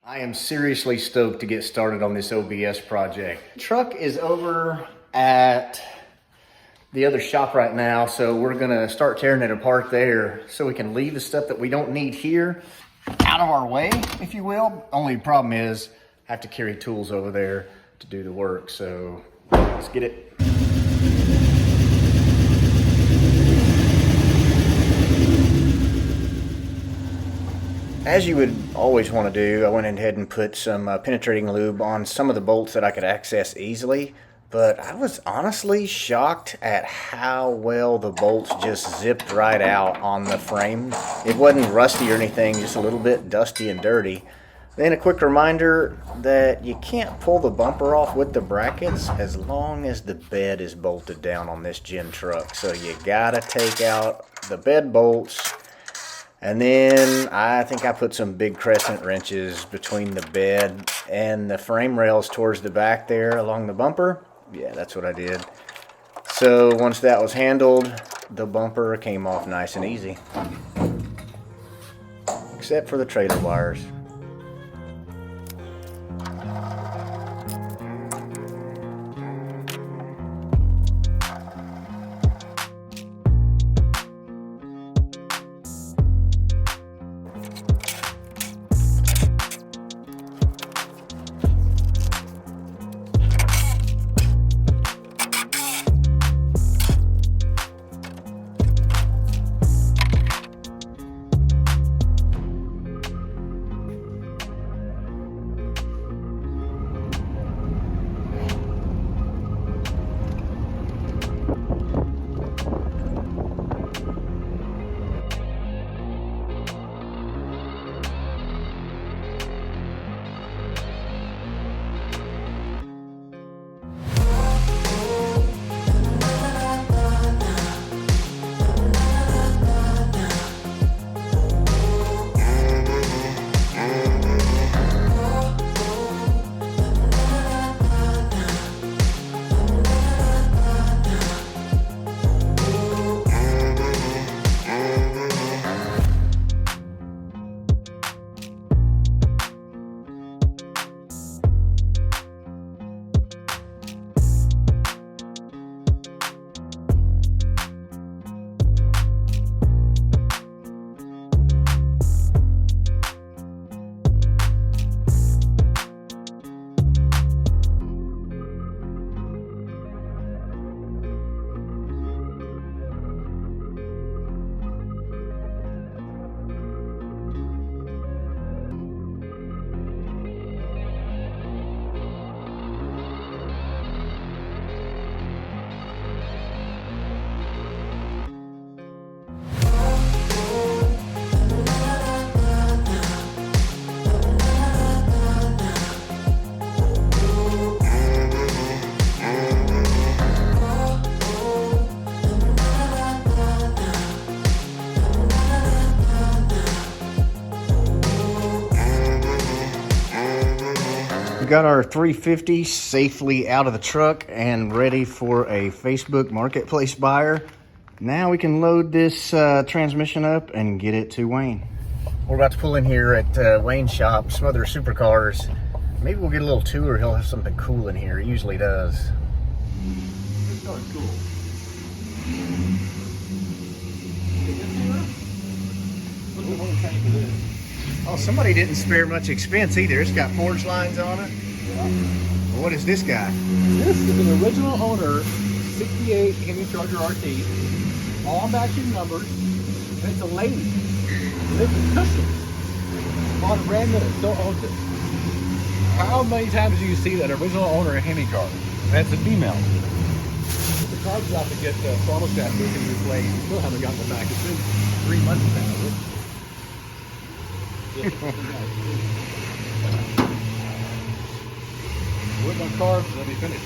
I am seriously stoked to get started on this OBS project. Truck is over at the other shop right now, so we're gonna start tearing it apart there so we can leave the stuff that we don't need here out of our way, if you will. Only problem is I have to carry tools over there to do the work, so let's get it. As you would always want to do, I went ahead and put some penetrating lube on some of the bolts that I could access easily, but I was honestly shocked at how well the bolts just zipped right out on the frame. It wasn't rusty or anything, just a little bit dusty and dirty. Then a quick reminder that you can't pull the bumper off with the brackets as long as the bed is bolted down on this gen truck. So you gotta take out the bed bolts. And then I think I put some big crescent wrenches between the bed and the frame rails towards the back there along the bumper. Yeah, that's what I did. So once that was handled, the bumper came off nice and easy. Except for the trailer wires. Got our 350 safely out of the truck and ready for a Facebook Marketplace buyer. Now we can load this transmission up and get it to Wayne. We're about to pull in here at Wayne's shop, Smothers Supercars. Maybe we'll get a little tour. He'll have something cool in here. He usually does. It's so cool. Oh, somebody didn't spare much expense either. It's got forge lines on it. Yeah. Well, what is this guy? This is an original owner, 68 Hemi Charger RT, all matching numbers, and it's a lady. This is custom. Bought it brand new, still owns it. How many times do you see that original owner of Hemi car? That's a female. The car's about to get the throttle shaft moving replaced. We still haven't gotten it back. It's been 3 months now. Working on carbs, they'll be finished.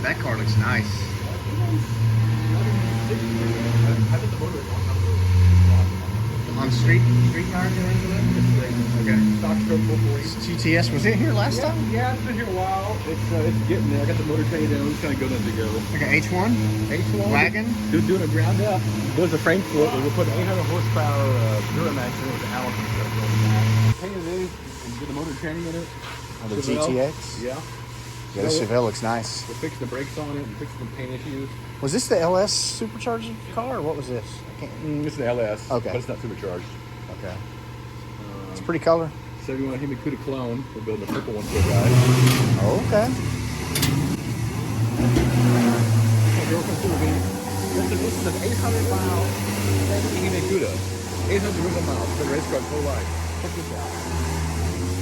That car looks nice. On street tires or anything? Okay. Stock stroke 440. GTS, was it here last time? Yeah, it's been here a while. It's getting there. I got the motor tray down. It's kind of good as to go. Like an H1? H1. Wagon? Doing a ground up. There's a frame split. We'll put 800 horsepower Duramax in with the Allison stuff on that. Painted it painting in it. On the Chevelle. GTX? Yeah. Yeah, this Chevelle looks nice. We're fixing the brakes on it and fixing some paint issues. Was this the LS supercharged car, or what was this? I can't... It's an LS, Okay. but it's not supercharged. Okay. It's a pretty color. So if you want a Hemi Cuda clone, we're building a purple one for a guy. Oh, okay. This is an 800-mile Hemi Cuda. 800 original miles. It's been a race car its whole life. Check this out.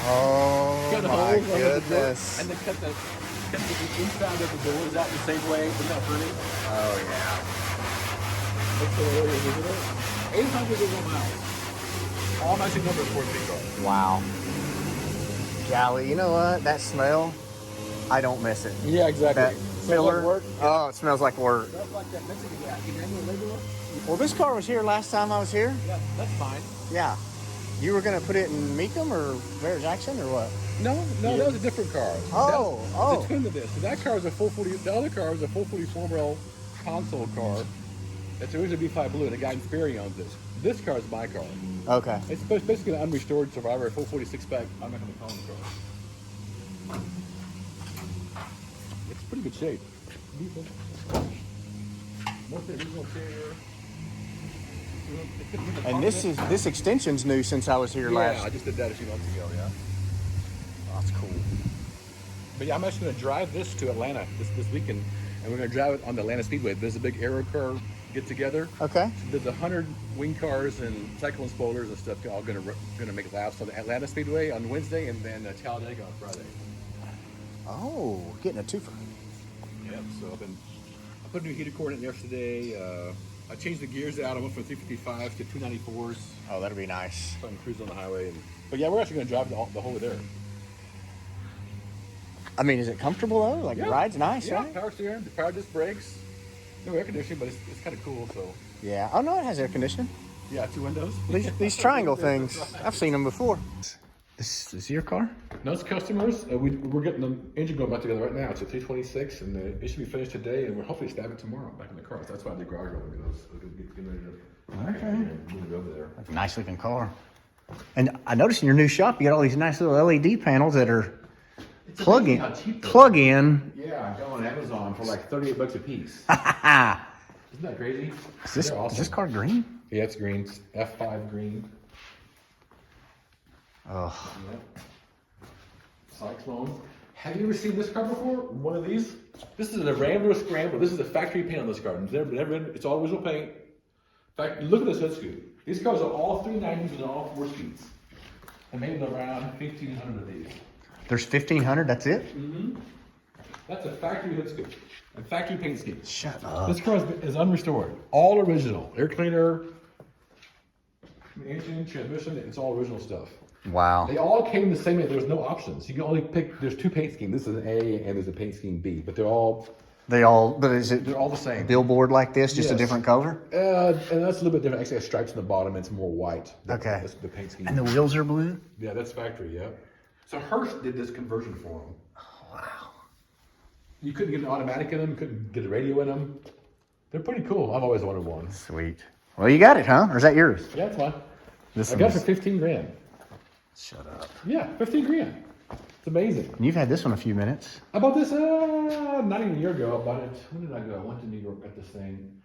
Oh, Cut my holes under the door, goodness. and then cut the inside of the doors out the same way. Isn't that funny? Oh, yeah. That's the way it is. 800 original miles. All matching numbers for a big car. Wow. Golly, you know what? That smell, I don't miss it. Yeah, exactly. That filler. Work. Oh, it smells like work. That's like that Mexican guy. Can you handle a regular? Well, this car was here last time I was here. Yeah, that's fine. Yeah. You were going to put it in Meekum or Bear Jackson or what? No, that was a different car. Oh. It's a twin to this. So that car was a full 40. The other car was a full 44 rail console car. It's originally B5 Blue, and the guy in Sperry owns this. This car is my car. Okay. It's basically an unrestored Survivor, a full 46 spec. I'm not going to call him car. It's pretty good shape. Mostly original interior. And this extension's new since I was here Yeah, last. I just did that a few months ago. Yeah. Oh, that's cool. But yeah, I'm actually going to drive this to Atlanta this weekend, and we're going to drive it on the Atlanta Speedway. There's a big aero car get together. Okay. So there's 100 wing cars and cyclone spoilers and stuff all going to make laps on the Atlanta Speedway on Wednesday, and then Talladega on Friday. Oh, getting a twofer. Yep. So I put a new heater core in it yesterday. I changed the gears out. I went from 355s to 294s. Oh, that'll be nice. So I'm cruising on the highway. But yeah, we're actually going to drive the whole way there. I mean, is it comfortable though? Like, Yeah. the ride's nice, Yeah, right? power steering, the power disc brakes. No air conditioning, but it's kind of cool. So Yeah. Oh, no, it has air conditioning. yeah, 2 windows. These triangle things, I've seen them before. This is your car? No, it's customers. We're getting the engine going back together right now. It's a 326, and it should be finished today, and we'll hopefully stab it tomorrow back in the car. So that's why the garage open goes. Get ready to move it over there. That's a nice looking car. And I noticed in your new shop, you got all these nice little LED panels that are plug in. Yeah, I go on Amazon for like $38 a piece. Ah, Isn't that crazy? is this car green? Yeah, it's green. It's F5 green. Oh, Yep. Cyclone. Have you ever seen this car before? One of these? This is a Rambler Scrambler. This is a factory paint on this car. It's all original paint. In fact, look at this hood scoop. These cars are all 390s and they're all 4 speeds. I made around 1,500 of these. there's 1,500. That's it? Mm-hmm. That's a factory hood scoop. A factory paint scheme. Shut up. This car is unrestored. All original. Air cleaner, engine, transmission, it's all original stuff. Wow. They all came the same way. There was no options. You can only pick. There's 2 paint schemes. This is an A and there's a paint scheme B, but they're all But is it all the same. billboard like this, just a Yes. different color? And that's a little bit different. Actually, it has stripes on the bottom. It's more white. Okay. That's the paint scheme. And the wheels are blue? Yeah, that's factory. Yeah. So Hearst did this conversion for them. Wow. You couldn't get an automatic in them. You couldn't get a radio in them. They're pretty cool. I've always wanted one. Sweet. Well, you got it, huh? Or is that yours? Yeah, it's fine. This I got it for 15 grand. Shut up. Yeah, 15 grand. It's amazing. And you've had this one a few minutes. I bought this not even a year ago. I bought it. When did I go? I went to New York, got this thing.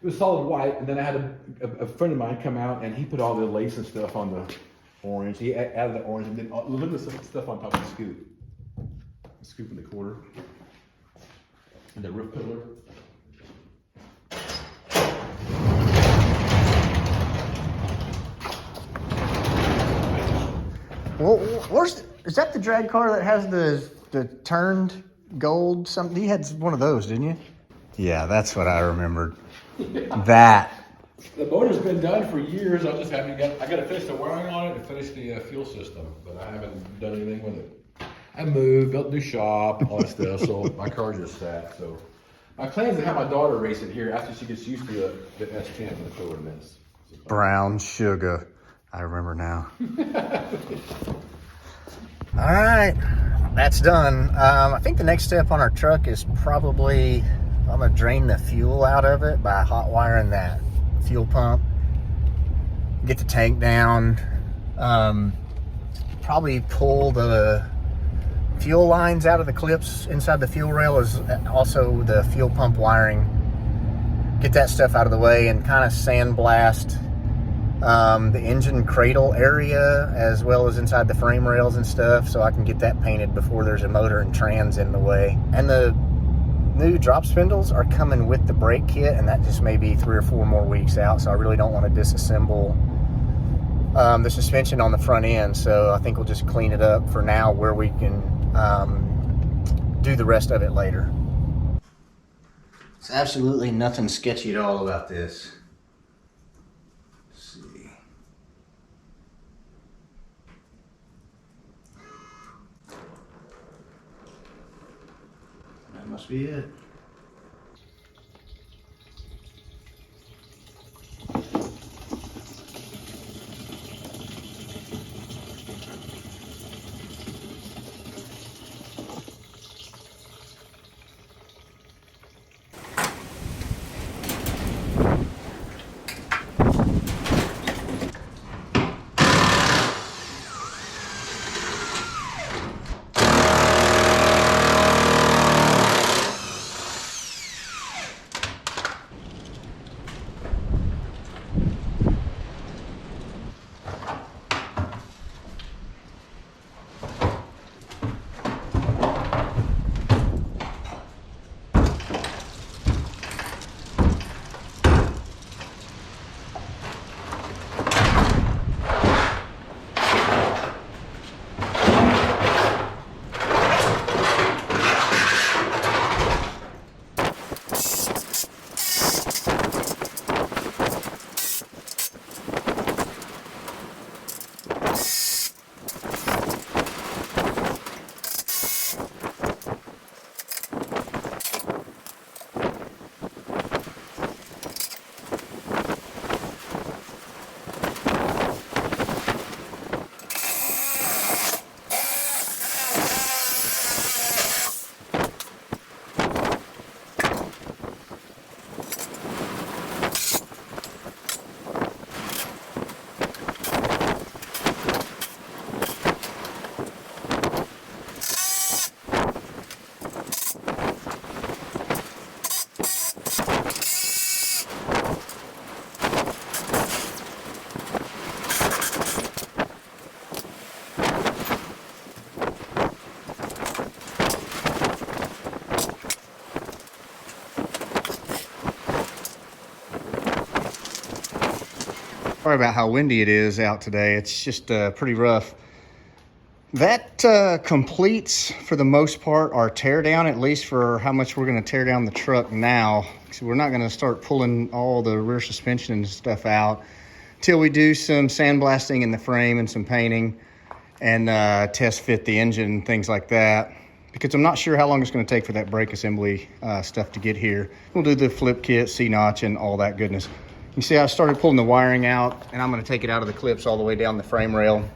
It was solid white, and then I had a friend of mine come out, and he put all the lace and stuff on the orange. He added the orange, and then look at the stuff on top of the scoop. The scoop in the corner. And the roof pillar. Well, is that the drag car that has the turned gold something? You had one of those, didn't you? Yeah, that's what I remembered. That. The motor's been done for years. I just haven't I got to finish the wiring on it and finish the fuel system, but I haven't done anything with it. I moved, built a new shop, all that stuff, so my car just sat. So my plan is to have my daughter race it here after she gets used to the S10 and the Tour Miss. Brown sugar. I remember now. All right, that's done. I think the next step on our truck is probably I'm gonna drain the fuel out of it by hot wiring that fuel pump. Get the tank down. Probably pull the fuel lines out of the clips inside the fuel rail, as also the fuel pump wiring. Get that stuff out of the way and kind of sandblast the engine cradle area as well as inside the frame rails and stuff, so I can get that painted before there's a motor and trans in the way. And the new drop spindles are coming with the brake kit, and that just may be 3 or 4 more weeks out, so I really don't want to disassemble the suspension on the front end. So I think we'll just clean it up for now, where we can do the rest of it later. It's absolutely nothing sketchy at all about this. Let's see. That must be it. Sorry about how windy it is out today. It's just pretty rough. That completes, for the most part, our teardown, at least for how much we're going to tear down the truck now. So we're not going to start pulling all the rear suspension and stuff out till we do some sandblasting in the frame and some painting and test fit the engine and things like that, because I'm not sure how long it's going to take for that brake assembly stuff to get here. We'll do the flip kit, C-notch, and all that goodness. You see I started pulling the wiring out, and I'm going to take it out of the clips all the way down the frame rail.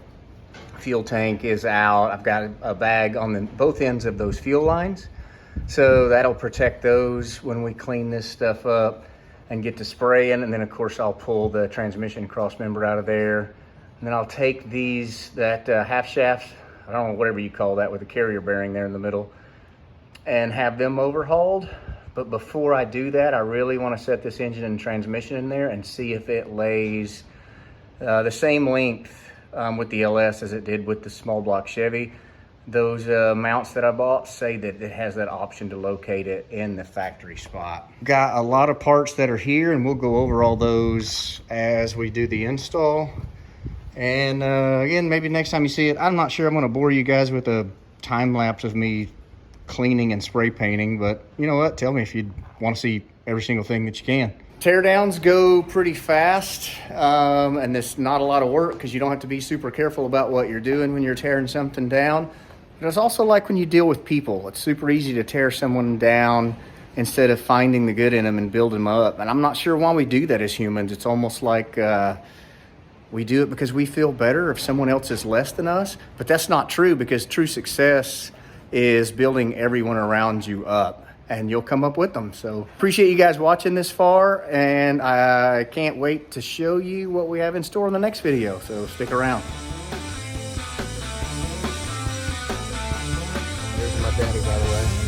Fuel tank is out. I've got a bag on both ends of those fuel lines, so that'll protect those when we clean this stuff up and get to spraying. And then of course I'll pull the transmission cross member out of there, and then I'll take that half shaft, I don't know, whatever you call that, with the carrier bearing there in the middle, and have them overhauled. But before I do that, I really want to set this engine and transmission in there and see if it lays the same length with the LS as it did with the small block Chevy. Those mounts that I bought say that it has that option to locate it in the factory spot. Got a lot of parts that are here, and we'll go over all those as we do the install. And again, maybe next time you see it, I'm not sure I'm going to bore you guys with a time lapse of me cleaning and spray painting, but you know what, tell me if you want to see every single thing that you can. Teardowns go pretty fast, and it's not a lot of work because you don't have to be super careful about what you're doing when you're tearing something down. But it's also like when you deal with people, it's super easy to tear someone down instead of finding the good in them and build them up. And I'm not sure why we do that as humans. It's almost like we do it because we feel better if someone else is less than us, but that's not true, because true success is building everyone around you up. and you'll come up with them. So appreciate you guys watching this far, and I can't wait to show you what we have in store in the next video. So stick around. There's my daddy, by the way.